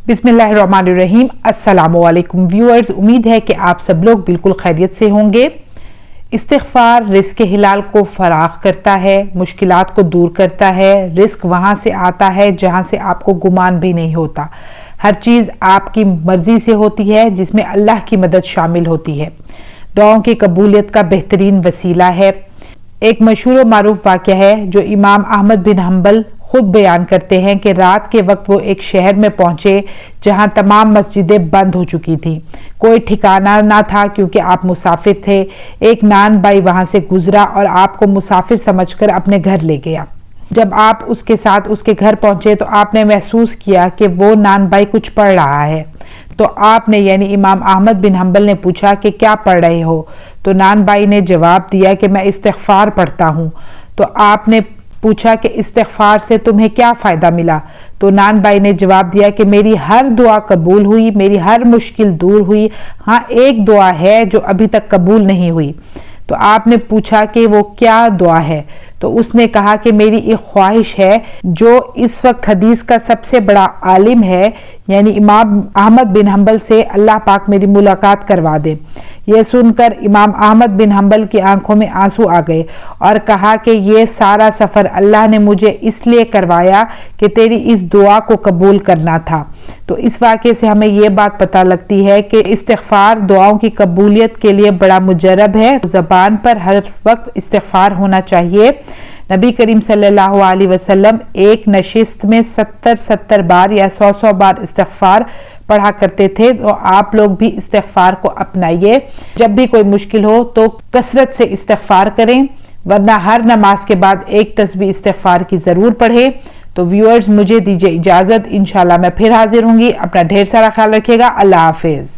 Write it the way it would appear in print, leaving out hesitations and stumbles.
बिस्मिल्लाहिर्रहमानिर्रहीम। अस्सलामुअलैकुम व्यूअर्स, उम्मीद है कि आप सब लोग बिल्कुल खैरियत से होंगे। इस्तिग़फ़ार रिज़्क़ हिलाल को फ़राग़ करता है, मुश्किलात को दूर करता है। रिज़्क़ वहाँ से आता है जहाँ से आपको गुमान भी नहीं होता। हर चीज़ आपकी मर्ज़ी से होती है जिसमें अल्लाह की मदद शामिल होती है। दुआओं की कबूलियत का बेहतरीन वसीला है। एक मशहूर व मारूफ वाक़या है जो इमाम अहमद बिन हम्बल खुद बयान करते हैं कि रात के वक्त वो एक शहर में पहुंचे जहां तमाम मस्जिदें बंद हो चुकी थी। कोई ठिकाना ना था क्योंकि आप मुसाफिर थे। एक नान भाई वहां से गुजरा और आपको मुसाफिर समझकर अपने घर ले गया। जब आप उसके साथ उसके घर पहुंचे तो आपने महसूस किया कि वो नान भाई कुछ पढ़ रहा है। तो आपने यानी इमाम अहमद बिन हम्बल ने पूछा कि क्या पढ़ रहे हो? तो नान भाई ने जवाब दिया कि मैं इस्तिग़फ़ार पढ़ता हूँ। तो आपने पूछा कि इस्तिग़फ़ार से तुम्हें क्या फ़ायदा मिला? तो नान भाई ने जवाब दिया कि मेरी हर दुआ कबूल हुई, मेरी हर मुश्किल दूर हुई। हाँ, एक दुआ है जो अभी तक कबूल नहीं हुई। तो आपने पूछा कि वो क्या दुआ है? तो उसने कहा कि मेरी एक ख्वाहिश है जो इस वक्त हदीस का सबसे बड़ा आलिम है यानी इमाम अहमद बिन हम्बल से अल्लाह पाक मेरी मुलाकात करवा दे। यह सुनकर इमाम अहमद बिन हम्बल की आंखों में आंसू आ गए और कहा कि ये सारा सफ़र अल्लाह ने मुझे इसलिए करवाया कि तेरी इस दुआ को कबूल करना था। तो इस वाक़े से हमें ये बात पता लगती है कि इस्तिग़फ़ार दुआओं की कबूलियत के लिए बड़ा मुजर्रब है। ज़बान पर हर वक्त इस्तिग़फ़ार होना चाहिए। नबी करीम सल्लल्लाहु अलैहि वसल्लम एक नशिस्त में 70 बार या 100 बार इस्तिग़फ़ार पढ़ा करते थे। तो आप लोग भी इस्तिग़फ़ार को अपनाइए। जब भी कोई मुश्किल हो तो कसरत से इस्तिग़फ़ार करें, वरना हर नमाज के बाद एक तस्बीह इस्तिग़फ़ार की ज़रूर पढ़ें। तो व्यूअर्स, मुझे दीजिए इजाज़त। इंशाल्लाह मैं फिर हाजिर होंगी। अपना ढेर सारा ख्याल रखिएगा। अल्लाह हाफिज़।